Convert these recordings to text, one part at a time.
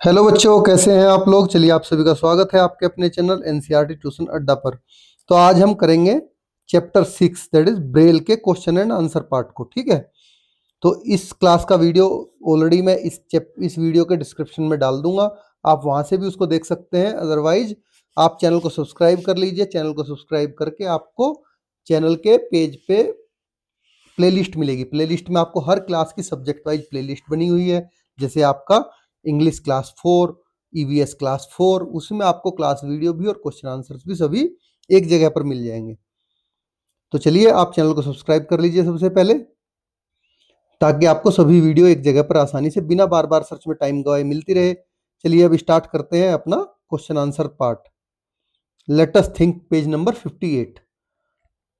Hello बच्चों, कैसे हैं आप लोग। चलिए, आप सभी का स्वागत है आपके अपने चैनल एनसीईआरटी ट्यूशन अड्डा पर। तो आज हम करेंगे चैप्टर 6 दैट इज ब्रेल के क्वेश्चन एंड आंसर पार्ट को। ठीक है, तो इस क्लास का वीडियो ऑलरेडी मैं इस वीडियो के डिस्क्रिप्शन में डाल दूंगा, आप वहां से भी उसको देख सकते हैं। अदरवाइज आप चैनल को सब्सक्राइब कर लीजिए। चैनल को सब्सक्राइब करके आपको चैनल के पेज पे प्लेलिस्ट मिलेगी। प्लेलिस्ट में आपको हर क्लास की सब्जेक्ट वाइज प्लेलिस्ट बनी हुई है। जैसे आपका इंग्लिश क्लास 4, ईवीएस क्लास 4, उसमें आपको क्लास वीडियो भी और क्वेश्चन आंसर्स भी सभी एक जगह पर मिल जाएंगे। तो चलिए, आप चैनल को सब्सक्राइब कर लीजिए सबसे पहले, ताकि आपको सभी वीडियो एक जगह पर आसानी से बिना बार बार सर्च में टाइम गवाए मिलती रहे। चलिए, अब स्टार्ट करते हैं अपना question answer part. Let us think, page number 58।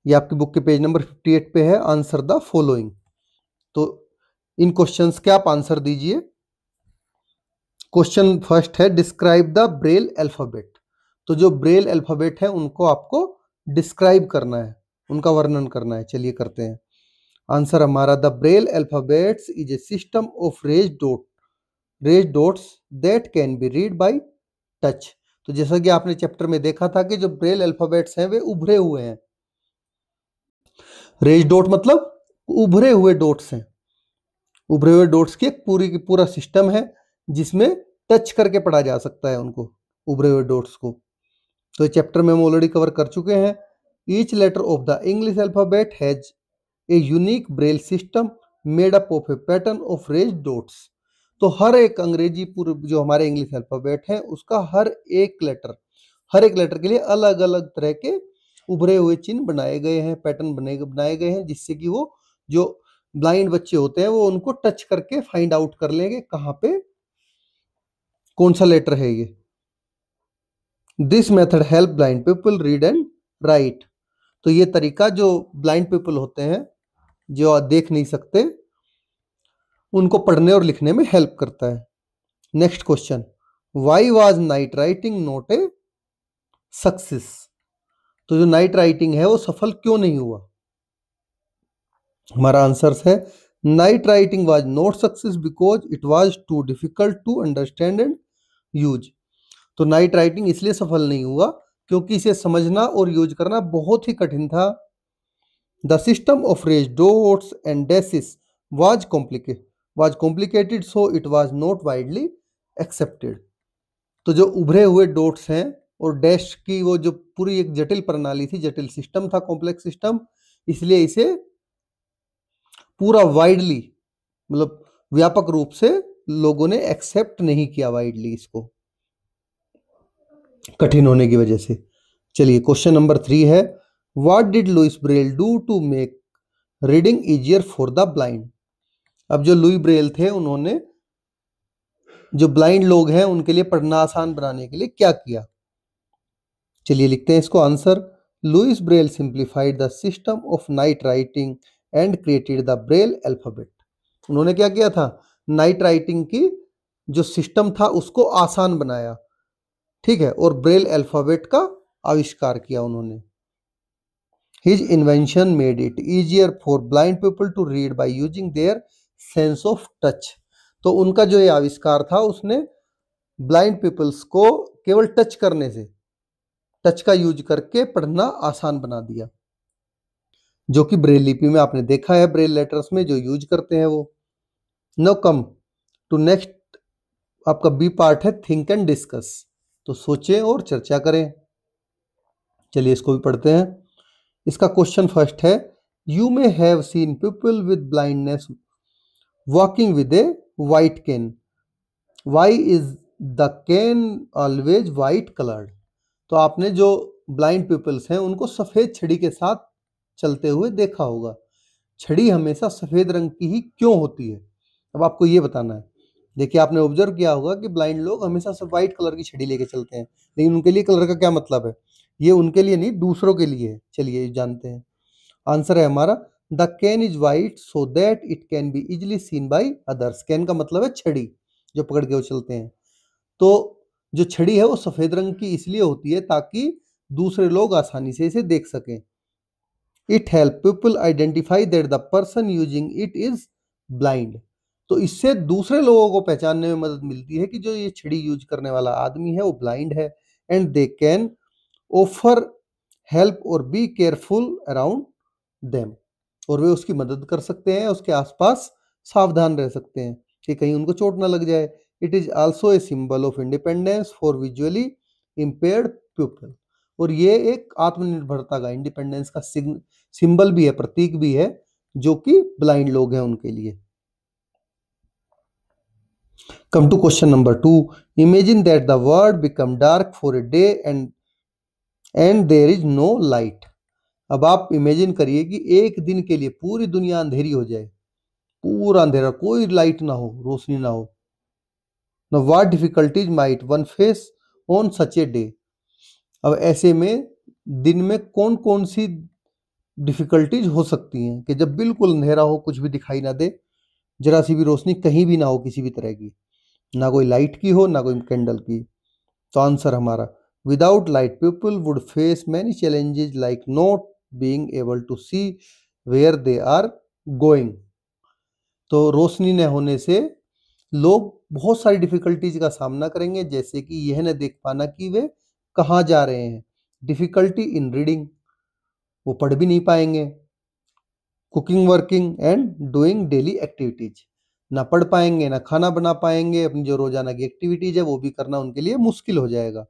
ये आपकी बुक के पेज नंबर 58 पे है। Answer the following. तो इन क्वेश्चंस के आप आंसर दीजिए। क्वेश्चन फर्स्ट है, डिस्क्राइब द ब्रेल अल्फाबेट। तो जो ब्रेल अल्फाबेट है उनको आपको डिस्क्राइब करना है, उनका वर्णन करना है। चलिए करते हैं। आंसर हमारा, the Braille alphabets is a system of raised dots that can be read by touch. तो जैसा कि आपने चैप्टर में देखा था कि जो ब्रेल अल्फाबेट्स हैं वे उभरे हुए हैं। रेज डॉट मतलब उभरे हुए डॉट्स हैं। उभरे हुए डॉट्स की एक पूरा सिस्टम है जिसमें टच करके पढ़ा जा सकता है उनको, उभरे हुए डॉट्स को। तो चैप्टर में हम ऑलरेडी कवर कर चुके हैं। Each letter of the English alphabet has a unique Braille system made up of a pattern of raised dots. तो हर एक अंग्रेजी पूर्व जो हमारे इंग्लिश अल्फाबेट है उसका हर एक लेटर के लिए अलग अलग तरह के उभरे हुए चिन्ह बनाए गए हैं, पैटर्न बनाए गए हैं, जिससे कि वो जो ब्लाइंड बच्चे होते हैं वो उनको टच करके फाइंड आउट कर लेंगे कहाँ पे कौन सा लेटर है ये। This method help blind people read and right. तो ये तरीका जो ब्लाइंड पीपल होते हैं, जो देख नहीं सकते, उनको पढ़ने और लिखने में हेल्प करता है। Next question, why was night writing not a success. तो जो नाइट राइटिंग है वो सफल क्यों नहीं हुआ। हमारा आंसर है, night writing was not success because it was too difficult to understand and use. तो नाइट राइटिंग इसलिए सफल नहीं हुआ क्योंकि इसे समझना और यूज करना बहुत ही कठिन था। The system of raised dots and dashes was complicated so it was not widely accepted. तो जो उभरे हुए डॉट्स हैं और डैश की वो जो पूरी एक जटिल प्रणाली थी, जटिल सिस्टम था, कॉम्प्लेक्स सिस्टम, इसलिए इसे पूरा वाइडली मतलब व्यापक रूप से लोगों ने एक्सेप्ट नहीं किया, वाइडली, इसको, कठिन होने की वजह से। चलिए, क्वेश्चन नंबर 3 है, what did Louis Braille do to make reading easier for the blind. अब जो लुई ब्रेल थे उन्होंने जो ब्लाइंड लोग हैं उनके लिए पढ़ना आसान बनाने के लिए क्या किया। चलिए लिखते हैं इसको। Answer, Louis Braille simplified the system of night writing and created the Braille alphabet. उन्होंने क्या किया था, नाइट राइटिंग की जो सिस्टम था उसको आसान बनाया, ठीक है, और ब्रेल अल्फाबेट का आविष्कार किया उन्होंने। His invention made it easier for blind people to read by using their sense of touch. तो उनका जो ये आविष्कार था उसने ब्लाइंड पीपल्स को केवल टच करने से, टच का यूज करके पढ़ना आसान बना दिया, जो कि ब्रेल लिपि में आपने देखा है, ब्रेल लेटर्स में जो यूज करते हैं वो। नाउ कम टू नेक्स्ट, आपका बी पार्ट है, थिंक एंड डिस्कस। तो सोचें और चर्चा करें। चलिए इसको भी पढ़ते हैं। इसका क्वेश्चन फर्स्ट है, you may have seen people with blindness walking with a white cane, why is the cane always white coloured. तो आपने जो ब्लाइंड पीपल्स हैं उनको सफेद छड़ी के साथ चलते हुए देखा होगा। छड़ी हमेशा सफेद रंग की ही क्यों होती है, अब आपको ये बताना है। देखिए, आपने ऑब्जर्व किया होगा कि ब्लाइंड लोग हमेशा सब व्हाइट कलर की छड़ी लेके चलते हैं, लेकिन उनके लिए कलर का क्या मतलब है, ये उनके लिए नहीं, दूसरों के लिए है। चलिए जानते हैं। आंसर है हमारा, the can is white so that it can be easily scene by others. Can का मतलब है छड़ी, जो पकड़ के वो चलते हैं। तो जो छड़ी है वो सफेद रंग की इसलिए होती है ताकि दूसरे लोग आसानी से इसे देख सकें। It help people identify that the person using it is blind. तो इससे दूसरे लोगों को पहचानने में मदद मिलती है कि जो ये छड़ी यूज करने वाला आदमी है वो ब्लाइंड है, and they can offer help और बी केयरफुल अराउंड देम, और वे उसकी मदद कर सकते हैं, उसके आसपास सावधान रह सकते हैं कि कहीं उनको चोट ना लग जाए। It is also a symbol of independence for visually impaired people, और ये एक आत्मनिर्भरता का, इंडिपेंडेंस का सिंबल भी है, प्रतीक भी है, जो कि ब्लाइंड लोग हैं उनके लिए। Come to question number 2. Imagine that the world become dark for a day and there is no light. अब आप इमेजिन करिए कि एक दिन के लिए पूरी दुनिया अंधेरी हो जाए, पूरा अंधेरा, कोई लाइट ना हो, रोशनी ना हो। Now what difficulties might one face on such a day? अब ऐसे में दिन में कौन कौन सी डिफिकल्टीज हो सकती हैं कि जब बिल्कुल अंधेरा हो, कुछ भी दिखाई ना दे, जरा सी भी रोशनी कहीं भी ना हो किसी भी तरह की, ना कोई लाइट की हो ना कोई कैंडल की। तो आंसर हमारा, without light people would face many challenges like not being able to see where they are going. तो रोशनी न होने से लोग बहुत सारी डिफिकल्टीज का सामना करेंगे, जैसे कि यह न देख पाना कि वे कहाँ जा रहे हैं, डिफिकल्टी इन रीडिंग, वो पढ़ भी नहीं पाएंगे, cooking working and doing daily activities, ना पढ़ पाएंगे ना खाना बना पाएंगे, अपनी जो रोजाना की एक्टिविटीज है वो भी करना उनके लिए मुश्किल हो जाएगा।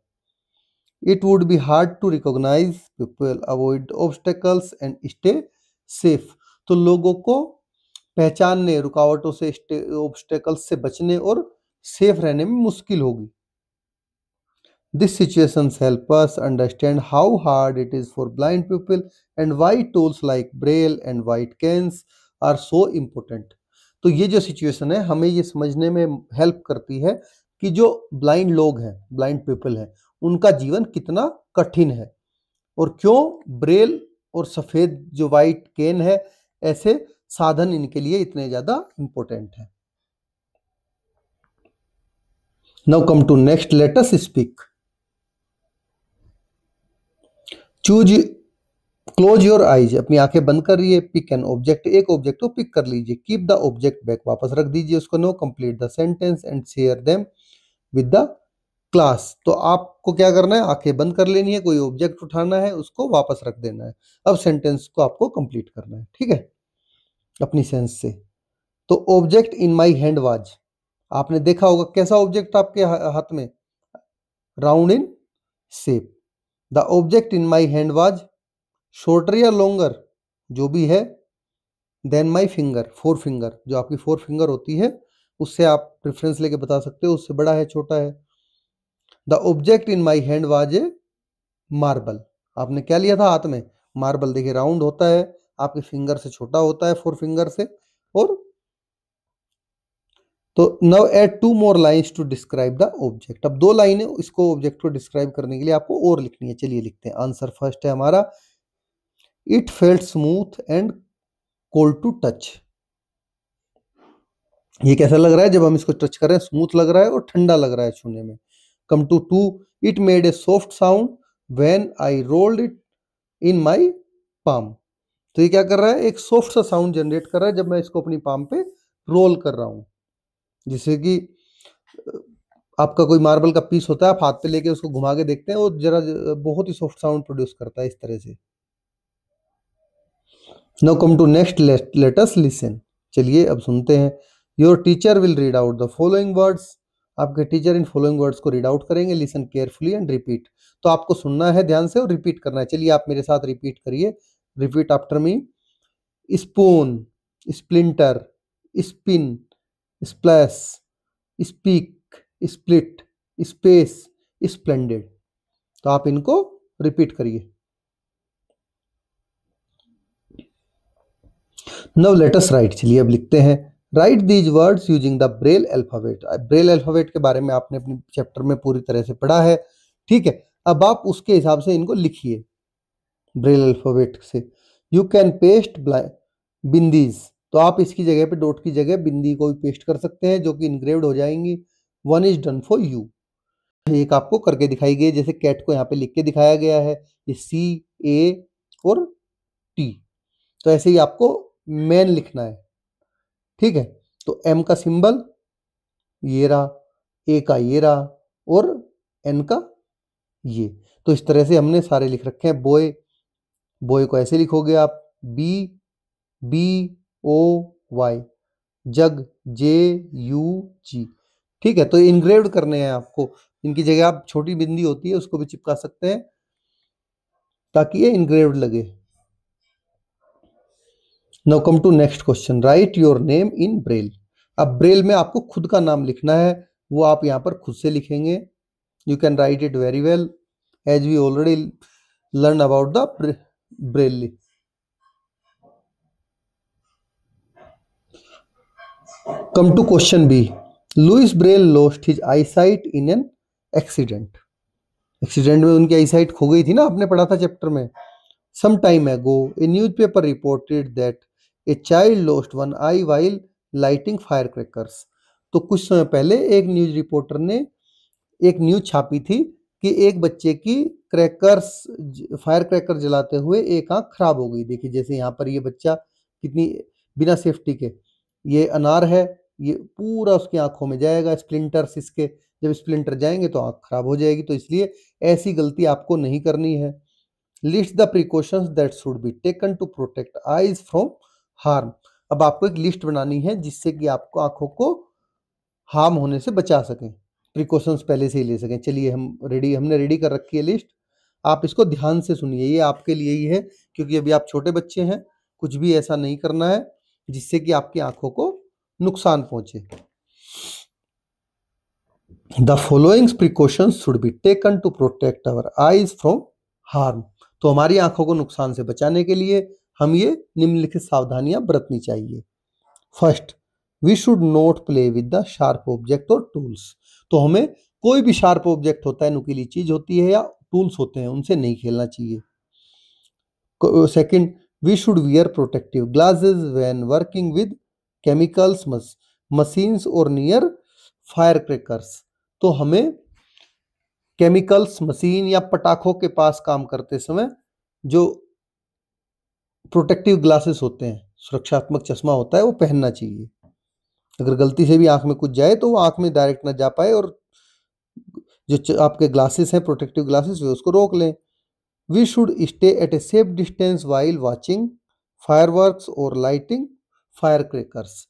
It would be hard to recognise people, avoid obstacles and stay safe. तो लोगों को पहचानने, रुकावटों से, ऑब्स्टेकल्स से बचने और सेफ रहने में मुश्किल होगी। These situations help us understand how hard it is for blind people and why tools like Braille and white canes are so important. तो ये जो सिचुएशन है हमें ये समझने में हेल्प करती है कि जो ब्लाइंड लोग हैं, ब्लाइंड पीपल हैं, उनका जीवन कितना कठिन है और क्यों ब्रेल और सफेद जो वाइट केन है, ऐसे साधन इनके लिए इतने ज्यादा इंपॉर्टेंट है। Now come to next, let us speak. Choose, close your eyes, अपनी आंखें बंद करिए, पिक एन ऑब्जेक्ट, एक ऑब्जेक्ट को पिक कर लीजिए, कीप द ऑब्जेक्ट बैक, वापस रख दीजिए उसको, no complete the sentence and share them with the class. तो आपको क्या करना है, आंखें बंद कर लेनी है, कोई ऑब्जेक्ट उठाना है, उसको वापस रख देना है, अब सेंटेंस को आपको कंप्लीट करना है, ठीक है, अपनी सेंस से। तो object in my hand was, आपने देखा होगा कैसा ऑब्जेक्ट आपके हाथ में, round in shape. The object in my hand was shorter या लॉन्गर, जो भी है, then my finger, four finger, जो आपकी फोर फिंगर होती है उससे आप रेफरेंस लेके बता सकते हो उससे बड़ा है छोटा है। The object in my hand was a marble, आपने क्या लिया था हाथ में, मार्बल। देखिए राउंड होता है, आपके फिंगर से छोटा होता है, फोर फिंगर से। और तो now add two more lines to describe the object, अब दो लाइनें इसको ऑब्जेक्ट को डिस्क्राइब करने के लिए आपको और लिखनी है। चलिए लिखते हैं। आंसर फर्स्ट है हमारा, it felt smooth and cold to touch. ये कैसा लग रहा है जब हम इसको टच कर रहे हैं, स्मूथ लग रहा है और ठंडा लग रहा है छूने में। Come to two, it made a soft sound when I rolled it in my palm. तो ये क्या कर रहा है, एक सॉफ्ट सा साउंड जनरेट कर रहा है जब मैं इसको अपनी पाम पे रोल कर रहा हूं। जैसे कि आपका कोई मार्बल का पीस होता है, आप हाथ पे लेके उसको घुमा के देखते हैं, वो जरा बहुत ही सॉफ्ट साउंड प्रोड्यूस करता है इस तरह से। Now come to next, let us listen. चलिए अब सुनते हैं। Your teacher will read out the following words, आपके टीचर इन फॉलोइंग वर्ड्स को रीड आउट करेंगे। लिसन केयरफुली एंड रिपीट, तो आपको सुनना है ध्यान से और रिपीट करना है। चलिए आप मेरे साथ रिपीट करिए, repeat after me. Spoon, splinter, spin, splash, speak, split, space, splendid. तो आप इनको रिपीट करिए। नाउ लेट अस राइट, चलिए अब लिखते हैं। Right these words using the Braille alphabet. Braille alphabet के बारे में आपने अपने चैप्टर में पूरी तरह से पढ़ा है, ठीक है। अब आप उसके हिसाब से इनको लिखिए ब्रेल अल्फाबेट से। यू कैन पेस्ट बिंदीज, तो आप इसकी जगह पे, डॉट की जगह बिंदी को भी पेस्ट कर सकते हैं जो कि इनग्रेव्ड हो जाएंगी। One is done for you, एक आपको करके दिखाई गई, जैसे कैट को यहाँ पे लिख के दिखाया गया है, ये CA और T। तो ऐसे ही आपको मैन लिखना है, ठीक है। तो एम का सिंबल ये रहा, ए का ये रहा और एन का ये। तो इस तरह से हमने सारे लिख रखे हैं। बॉय, बॉय को ऐसे लिखोगे आप BOY, जग JUG। ठीक है, तो इनग्रेव्ड करने हैं आपको। इनकी जगह आप छोटी बिंदी होती है उसको भी चिपका सकते हैं ताकि ये इनग्रेव्ड लगे। Now come to next question, write your name in Braille. अब ब्रेल में आपको खुद का नाम लिखना है, वो आप यहाँ पर खुद से लिखेंगे। You can write it very well as we already learn about the Braille. Come to question B. Louis Braille lost his eyesight in an accident. Accident में उनकी आईसाइट खो गई थी ना, आपने पढ़ा था चैप्टर में। Some time ago, a newspaper reported that a child lost one eye while lighting firecrackers. तो कुछ समय पहले एक न्यूज रिपोर्टर ने एक न्यूज छापी थी कि एक बच्चे की फायर क्रैकर जलाते हुए एक आंख खराब हो गई। देखिए जैसे यहाँ पर ये बच्चा कितनी बिना सेफ्टी के, ये अनार है, ये पूरा उसकी आंखों में जाएगा, स्प्लिंटर्स इसके, जब स्प्लिंटर जाएंगे तो आंख खराब हो जाएगी। तो इसलिए ऐसी गलती आपको नहीं करनी है। List the precautions that should be taken to protect eyes from harm. अब आपको एक लिस्ट बनानी है जिससे कि आपको आंखों को हार्म होने से बचा सकें, प्रिकॉशंस पहले से ही ले सकें। चलिए हमने रेडी कर रखी है लिस्ट। आप इसको ध्यान से सुनिए, ये आपके लिए ही है क्योंकि अभी आप छोटे बच्चे हैं। कुछ भी ऐसा नहीं करना है जिससे कि आपकी आंखों को नुकसान पहुंचे। The following precautions should be taken to protect our eyes from harm. तो हमारी आंखों को नुकसान से बचाने के लिए हम ये निम्नलिखित सावधानियां बरतनी चाहिए। First, we should not play with the sharp object और टूल्स। तो हमें कोई भी शार्प ऑब्जेक्ट होता है, नुकीली चीज होती है या टूल्स होते हैं, उनसे नहीं खेलना चाहिए। Second, we should wear protective glasses when working with chemicals, machines और नियर फायर क्रैकर्स। तो हमें केमिकल्स, मशीन या पटाखों के पास काम करते समय जो प्रोटेक्टिव ग्लासेस होते हैं, सुरक्षात्मक चश्मा होता है, वो पहनना चाहिए। अगर गलती से भी आंख में कुछ जाए तो वो आंख में डायरेक्ट ना जा पाए और जो आपके ग्लासेस हैं, प्रोटेक्टिव ग्लासेस, वे उसको रोक लें। We should stay at a safe distance while watching fireworks और लाइटिंग फायर क्रैकर्स।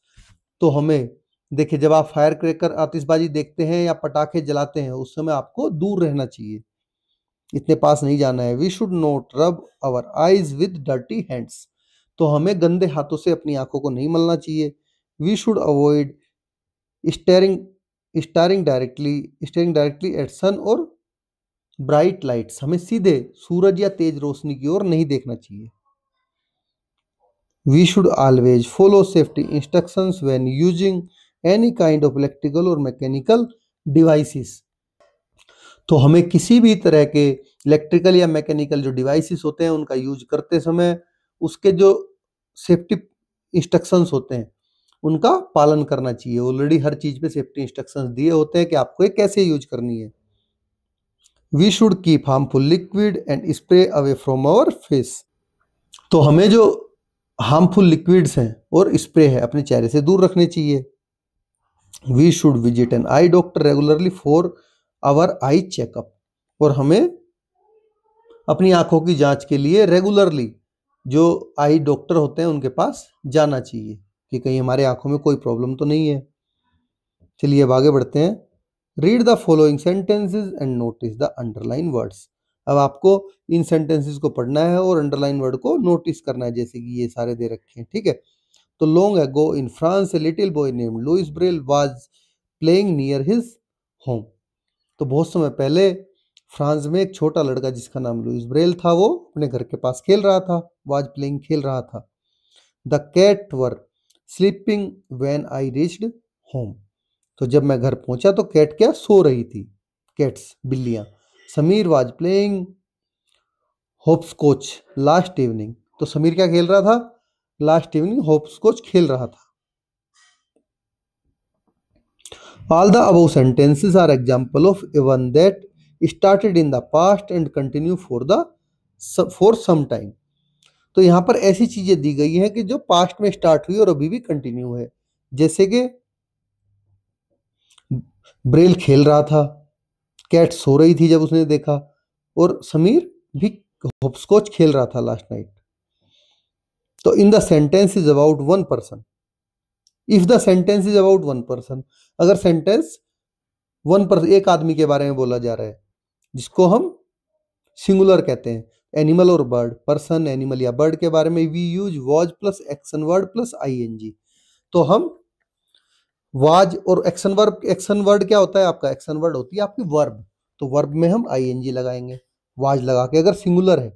तो हमें देखिए, जब आप फायर क्रैकर, आतिशबाजी देखते हैं या पटाखे जलाते हैं, उस समय आपको दूर रहना चाहिए, इतने पास नहीं जाना है। We should not rub our eyes with dirty hands. तो हमें गंदे हाथों से अपनी आंखों को नहीं मलना चाहिए। We should avoid staring directly at sun और ब्राइट लाइट्स। हमें सीधे सूरज या तेज रोशनी की ओर नहीं देखना चाहिए। We should always follow safety instructions when using any kind of electrical और मैकेनिकल डिवाइसेस। तो हमें किसी भी तरह के इलेक्ट्रिकल या मैकेनिकल जो डिवाइसेस होते हैं उनका यूज करते समय उसके जो सेफ्टी इंस्ट्रक्शंस होते हैं उनका पालन करना चाहिए। ऑलरेडी हर चीज पे सेफ्टी इंस्ट्रक्शंस दिए होते हैं कि आपको ये कैसे यूज करनी है। We should keep harmful liquid and spray away from our face. तो हमें जो हार्मफुल लिक्विड्स हैं और स्प्रे है अपने चेहरे से दूर रखने चाहिए। We should visit an eye doctor regularly for our eye checkup. और हमें अपनी आंखों की जांच के लिए रेगुलरली जो आई डॉक्टर होते हैं उनके पास जाना चाहिए कि कहीं हमारे आंखों में कोई प्रॉब्लम तो नहीं है। चलिए अब आगे बढ़ते हैं। Read the following sentences and notice the underline words. अब आपको इन सेंटेंसेस को पढ़ना है और अंडरलाइन वर्ड को नोटिस करना है, जैसे कि ये सारे दे रखे हैं। ठीक है, तो long ago in France a little boy named Louis Braille was playing near his home. तो बहुत समय पहले फ्रांस में एक छोटा लड़का जिसका नाम लुइस ब्रेल था, वो अपने घर के पास खेल रहा था, वाज प्लेइंग खेल रहा था। The cat were sleeping when I reached home. तो जब मैं घर पहुंचा तो कैट क्या सो रही थी, कैट्स बिल्लियां। Sameer was playing hopscotch last evening. तो समीर क्या खेल रहा था, लास्ट इवनिंग होप्सकॉच खेल रहा था। All the above sentences are example of event that started in the past and continue for some time. तो यहाँ पर ऐसी चीजें दी गई हैं कि जो पास्ट में स्टार्ट हुई और अभी भी कंटिन्यू है, जैसे कि ब्रेल खेल रहा था, कैट सो रही थी जब उसने देखा, और समीर भी हॉपस्कॉच खेल रहा था लास्ट नाइट। तो in the sentence is about one person, if the sentence is about one person, अगर सेंटेंस वन पर्सन, एक आदमी के बारे में बोला जा रहा है, जिसको हम सिंगुलर कहते हैं, एनिमल और बर्ड, पर्सन एनिमल या बर्ड के बारे में we use was plus action word plus ING. तो हम वाज और एक्शन वर्ड क्या होता है आपका, एक्शन वर्ड होती है आपकी वर्ब, तो वर्ब में हम आईएनजी लगाएंगे वाज लगा के, अगर सिंगुलर है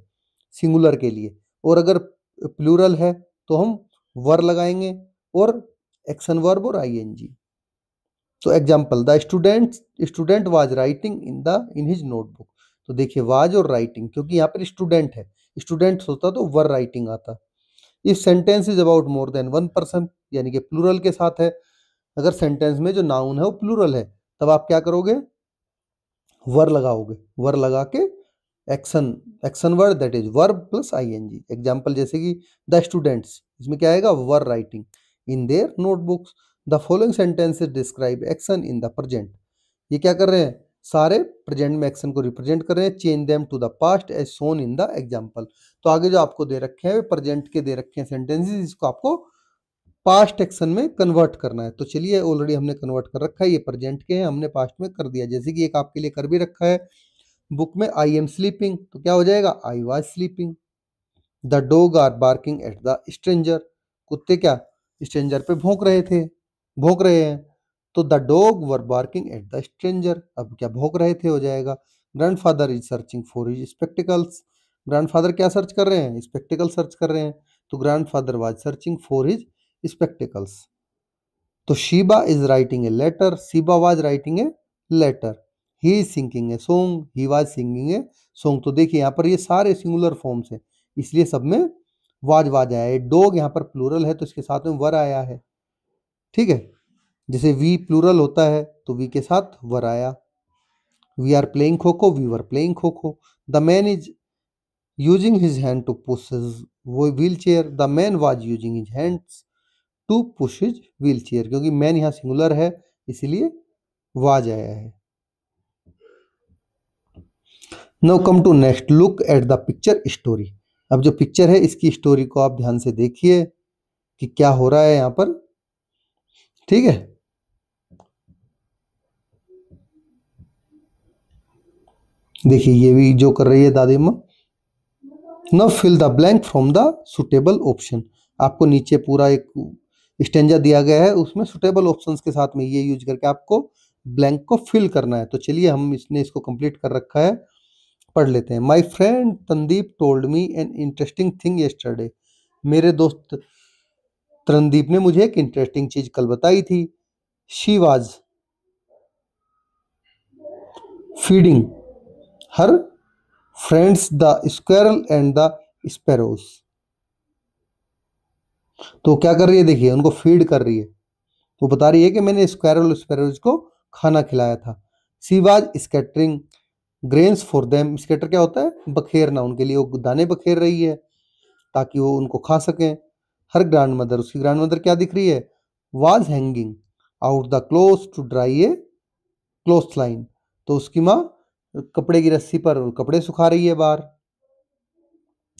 सिंगुलर के लिए, और अगर प्लूरल है तो हम वर लगाएंगे और एक्शन वर्ब और आईएनजी। तो example, the student was writing in his notebook. तो देखिए वाज और राइटिंग, क्योंकि यहाँ पर स्टूडेंट है, स्टूडेंट होता तो वर राइटिंग आता। If sentence is about more than one person, यानी कि प्लूरल के साथ है, अगर सेंटेंस में जो नाउन है वो प्लूरल है, तब आप क्या करोगे, वर लगाओगे, वर लगा के action word that is verb plus ING. Example जैसे कि द स्टूडेंट्स, इसमें क्या आएगा, were writing in their notebooks. The following sentences describe action in the present. ये क्या कर रहे हैं, सारे प्रेजेंट में एक्शन को रिप्रेजेंट कर रहे हैं। Change them to the past as shown in the example. तो आगे जो आपको दे रखे हैं प्रेजेंट के दे रखे हैं सेंटेंसेस, इसको आपको पास्ट एक्शन में कन्वर्ट करना है। तो चलिए ऑलरेडी हमने कन्वर्ट कर रखा है, ये प्रेजेंट के हैं, हमने पास्ट में कर दिया। जैसे कि एक आपके लिए कर भी रखा है बुक में, आई एम स्लीपिंग, तो क्या हो जाएगा, I was sleeping. The dog are barking at the stranger, कुत्ते क्या स्ट्रेंजर पे भौंक रहे हैं, तो the dog were barking at the stranger, अब क्या भौंक रहे थे हो जाएगा। Grandfather is searching for his spectacles, grandfather क्या सर्च कर रहे हैं, स्पेक्टिकल सर्च कर रहे हैं, तो grandfather was searching for his spectacles. तो Sheeba is writing a letter, Sheeba was writing a letter. He is singing a song, he was singing a song. तो देखिए यहाँ पर ये सारे सिंगुलर फॉर्म्स हैं, इसलिए सब में वाज आया है। डॉग यहाँ पर प्लूरल है तो इसके साथ में वर आया है, ठीक है। जैसे वी प्लूरल होता है तो वी के साथ वर आया। वी आर प्लेइंग खो खो, we were playing kho kho. The man is using his hand to push his wheel chair, the man was using his hands to push his wheel chair, क्योंकि मैन यहाँ सिंगुलर है इसीलिए वाज आया है। Now come to next, look at the picture story. अब जो picture है इसकी स्टोरी को आप ध्यान से देखिए कि क्या हो रहा है यहाँ पर, ठीक है। देखिए ये भी जो कर रही है दादी माँ। Now fill the blank from the suitable option. आपको नीचे पूरा एक स्टेंजा दिया गया है, उसमें सुटेबल ऑप्शंस के साथ में ये यूज करके आपको ब्लैंक को फिल करना है। तो चलिए हम इसको कंप्लीट कर रखा है, पढ़ लेते हैं। My friend Tandeep told me an interesting thing yesterday. मेरे दोस्त तनदीप ने मुझे एक इंटरेस्टिंग चीज कल बताई थी। She was feeding her friends the squirrel and the sparrows. तो क्या कर रही है, देखिए उनको फीड कर रही है, वो बता रही है कि मैंने स्क्वेरल और स्पैरोज को खाना खिलाया था। She was scattering grains for them, scatter क्या होता है, बखेरना, उनके लिए वो दाने बखेर रही है ताकि वो उनको खा सकें। हर ग्रैंड मदर, उसकी ग्रैंड मदर क्या दिख रही है, was hanging out the cloth to dry a cloth line. तो उसकी माँ कपड़े की रस्सी पर कपड़े सुखा रही है बाहर।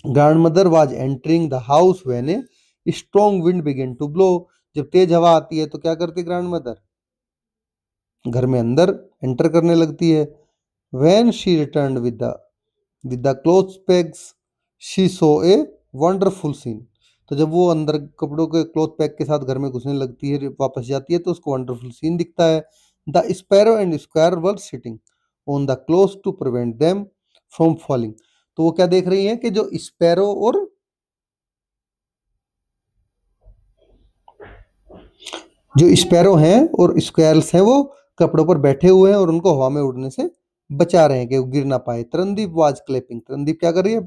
Grandmother was entering the house when a strong wind began to blow. जब तेज हवा आती है तो क्या करती ग्रैंड मदर, घर में अंदर एंटर करने लगती है। When she return with the cloth bags she saw a wonderful scene. तो जब वो अंदर कपड़ों के क्लोथ पैक के साथ घर में घुसने लगती है, वापस जाती है, तो उसको वंडरफुल सीन दिखता है। The sparrow and squirrel were sitting on the cloth to prevent them from falling. तो वो क्या देख रही है कि जो स्पैरो और हैं और स्क्वायर्स हैं वो कपड़ों पर बैठे हुए हैं और उनको हवा में उड़ने से बचा रहे हैं कि वो गिर ना पाए। तरनदीप वाज क्लैपिंग, तरनदीप क्या कर रही है,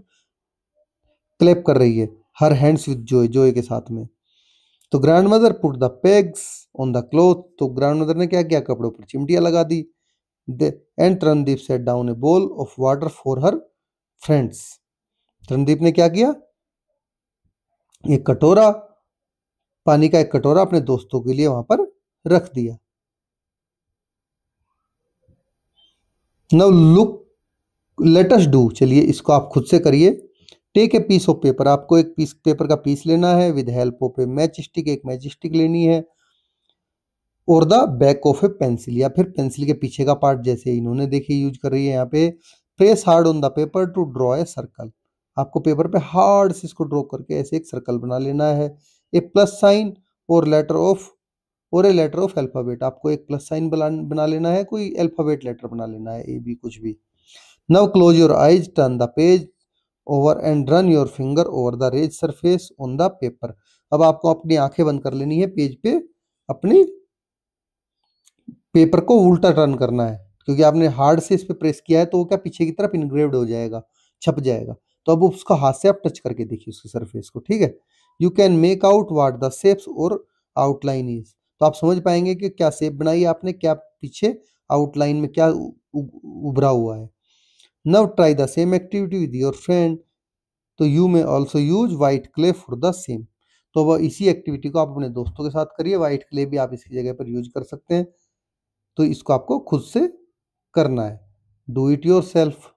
क्लैप कर रही है her hands with joy, joy के साथ में। तो grandmother put the pegs on the cloth, तो ग्रैंड मदर ने क्या किया, कपड़ों पर चिमटियां लगा दी। And Tarandeep set down a bowl of water for her friends. Tarandeep ने क्या किया, एक कटोरा पानी का एक कटोरा अपने दोस्तों के लिए वहां पर रख दिया। Now look let us do, चलिए इसको आप खुद से करिए। Take a piece of paper, आपको एक पीस पेपर का पीस लेना है। With help of a matchstick, एक मैच स्टिक लेनी है। और the back of a pencil, या फिर पेंसिल के पीछे का पार्ट, जैसे इन्होंने देखिए यूज कर रही है यहाँ पे। Press hard on the paper two draw a circle, आपको पेपर पे हार्ड से इसको ड्रॉ करके ऐसे एक सर्कल बना लेना है। ए प्लस साइन और ए लेटर ऑफ अल्फाबेट, आपको एक प्लस साइन बना लेना है, कोई अल्फाबेट लेटर बना लेना है, ए बी कुछ भी। Now close your eyes, turn the page over and run your finger over the raised surface on the paper. अब आपको अपनी आंखें बंद कर लेनी है, पेज पे अपनी पेपर को उल्टा टर्न करना है, क्योंकि आपने हार्ड से इस पे प्रेस किया है तो वो क्या पीछे की तरफ इनग्रेव्ड हो जाएगा, छप जाएगा। तो अब उसका हाथ से आप टच करके देखिए उसके सरफेस को, ठीक है। You can make out what the shapes और आउटलाइन इज, तो आप समझ पाएंगे कि क्या शेप बनाई आपने, क्या पीछे आउटलाइन में क्या उभरा हुआ है। Now try the same activity with your friend, तो you may also use white clay for the same, तो वह इसी एक्टिविटी को आप अपने दोस्तों के साथ करिए। व्हाइट क्ले भी आप इसकी जगह पर यूज कर सकते हैं, तो इसको आपको खुद से करना है। Do it yourself.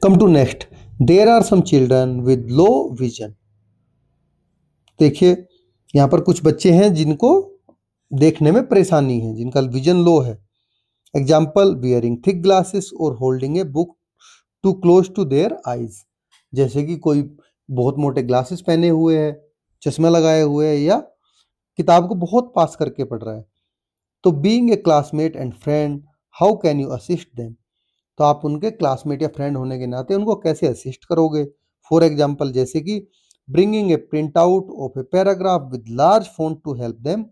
Come to next, there are some children with low vision, देखिए यहाँ पर कुछ बच्चे हैं जिनको देखने में परेशानी है, जिनका विजन लो है। एग्जाम्पल, वियरिंग थिक ग्लासेस और holding a book too close to their eyes, जैसे कि कोई बहुत मोटे ग्लासेस पहने हुए है, चश्मा लगाए हुए है, या किताब को बहुत पास करके पढ़ रहा है। तो being a classmate and friend, how can you assist them, तो आप उनके क्लासमेट या फ्रेंड होने के नाते उनको कैसे असिस्ट करोगे। फॉर एग्जाम्पल, जैसे कि bringing a printout of a paragraph with large font to help them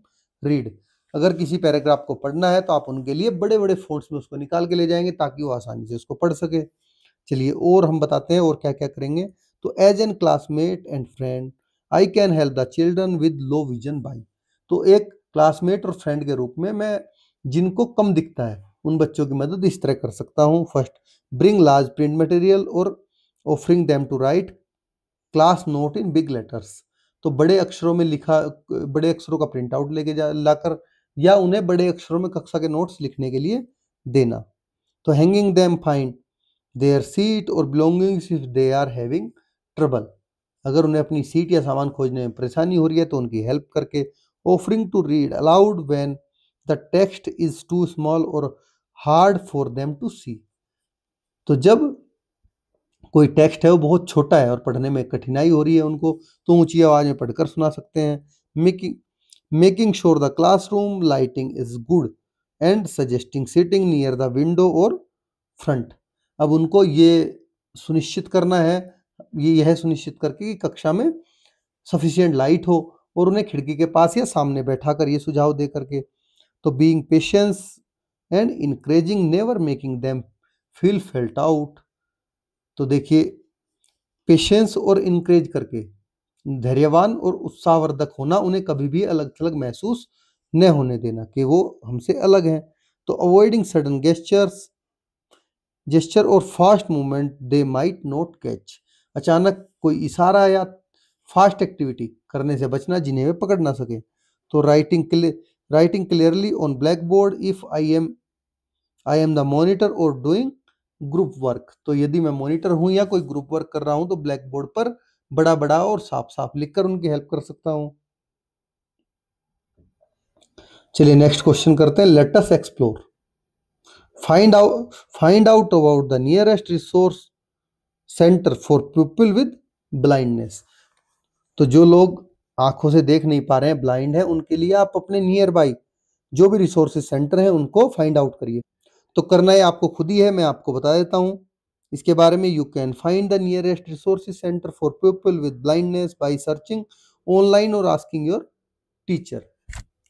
read, अगर किसी पैराग्राफ को पढ़ना है तो आप उनके लिए बड़े बड़े फॉन्ट्स में उसको निकाल के ले जाएंगे ताकि वो आसानी से उसको पढ़ सके। चलिए और हम बताते हैं और क्या क्या करेंगे। तो as an classmate and friend I can help the children with low vision by, तो एक क्लासमेट और फ्रेंड के रूप में मैं जिनको कम दिखता है उन बच्चों की मदद इस तरह कर सकता हूँ। First, bring large print material और offering them to write class note in big letters, तो बड़े अक्षरों में लिखा, बड़े अक्षरों का प्रिंट आउट लेके जा लाकर या उन्हें बड़े अक्षरों में कक्षा के नोट्स लिखने के लिए देना। तो hanging them find their seat और belongings if they are having trouble, अगर उन्हें अपनी सीट या सामान खोजने में परेशानी हो रही है तो उनकी हेल्प करके। Offering to read aloud when the text is too small और hard for them to see, तो जब कोई टेक्स्ट है वो बहुत छोटा है और पढ़ने में कठिनाई हो रही है उनको, तो ऊंची आवाज में पढ़कर सुना सकते हैं। Making sure the classroom lighting is good and suggesting sitting near the window और फ्रंट, अब उनको ये सुनिश्चित करना है, ये यह सुनिश्चित करके कि कक्षा में सफिशिएंट लाइट हो और उन्हें खिड़की के पास या सामने बैठा कर ये सुझाव दे करके। तो being patience and encouraging never making them feel felt out, तो देखिए पेशेंस और इनकरेज करके, धैर्यवान और उत्साहवर्धक होना, उन्हें कभी भी अलग थलग महसूस न होने देना कि वो हमसे अलग हैं। तो अवॉइडिंग सडन जेस्चर और fast movement they might not catch, अचानक कोई इशारा या फास्ट एक्टिविटी करने से बचना जिन्हें वे पकड़ ना सके। तो writing clearly on black board if I am the monitor और डूइंग ग्रुप वर्क, तो यदि मैं मॉनिटर हूं या कोई ग्रुप वर्क कर रहा हूं तो ब्लैक बोर्ड पर बड़ा बड़ा और साफ साफ लिखकर उनकी हेल्प कर सकता हूं। चलिए नेक्स्ट क्वेश्चन करते हैं। Let us explore, find out about the nearest resource centre for people with blindness, तो जो लोग आंखों से देख नहीं पा रहे हैं, ब्लाइंड है, उनके लिए आप अपने नियर बाई जो भी रिसोर्सेज सेंटर है उनको फाइंड आउट करिए। तो करना है आपको खुद ही है, मैं आपको बता देता हूं इसके बारे में। You can find the nearest resources centre for people with blindness by searching online और आस्किंग योर टीचर,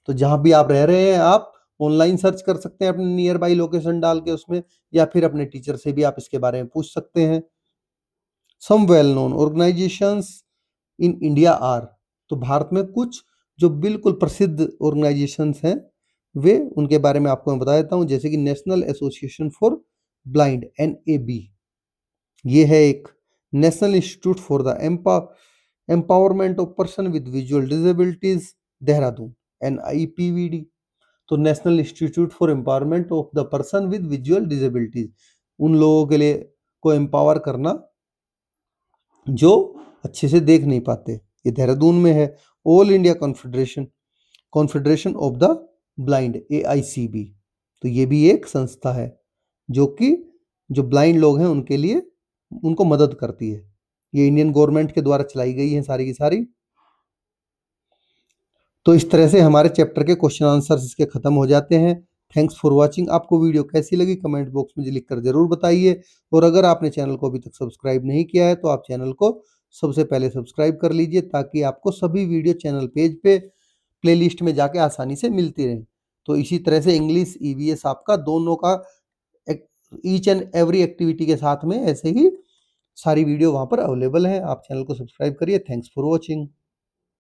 तो जहां भी आप रह रहे हैं आप ऑनलाइन सर्च कर सकते हैं अपने नियर बाई लोकेशन डाल के उसमें, या फिर अपने टीचर से भी आप इसके बारे में पूछ सकते हैं। Some well known organisations in India are, तो भारत में कुछ जो बिल्कुल प्रसिद्ध ऑर्गेनाइजेशंस हैं वे, उनके बारे में आपको मैं बता देता हूं, जैसे कि national association for blind NAB, ये है एक। National institute for the empowerment of person with visual disabilities Dehradun, NIPVD। तो national institute for empowerment of the person with visual disabilities, उन लोगों के लिए को एम्पावर करना जो अच्छे से देख नहीं पाते, ये देहरादून में है। All India confederation of the blind, AICB, तो ये भी एक संस्था है जो कि जो ब्लाइंड लोग हैं उनके लिए उनको मदद करती है। ये इंडियन गवर्नमेंट के द्वारा चलाई गई है सारी की सारी। तो इस तरह से हमारे चैप्टर के क्वेश्चन आंसर्स इसके खत्म हो जाते हैं। Thanks for watching. आपको वीडियो कैसी लगी कमेंट बॉक्स में लिखकर जरूर बताइए, और अगर आपने चैनल को अभी तक सब्सक्राइब नहीं किया है तो आप चैनल को सबसे पहले सब्सक्राइब कर लीजिए, ताकि आपको सभी वीडियो चैनल पेज पे प्लेलिस्ट में जाके आसानी से मिलती रहे। तो इसी तरह से इंग्लिश EVS आपका दोनों का ईच एंड एवरी एक्टिविटी के साथ में ऐसे ही सारी वीडियो वहाँ पर अवेलेबल है। आप चैनल को सब्सक्राइब करिए। Thanks for watching.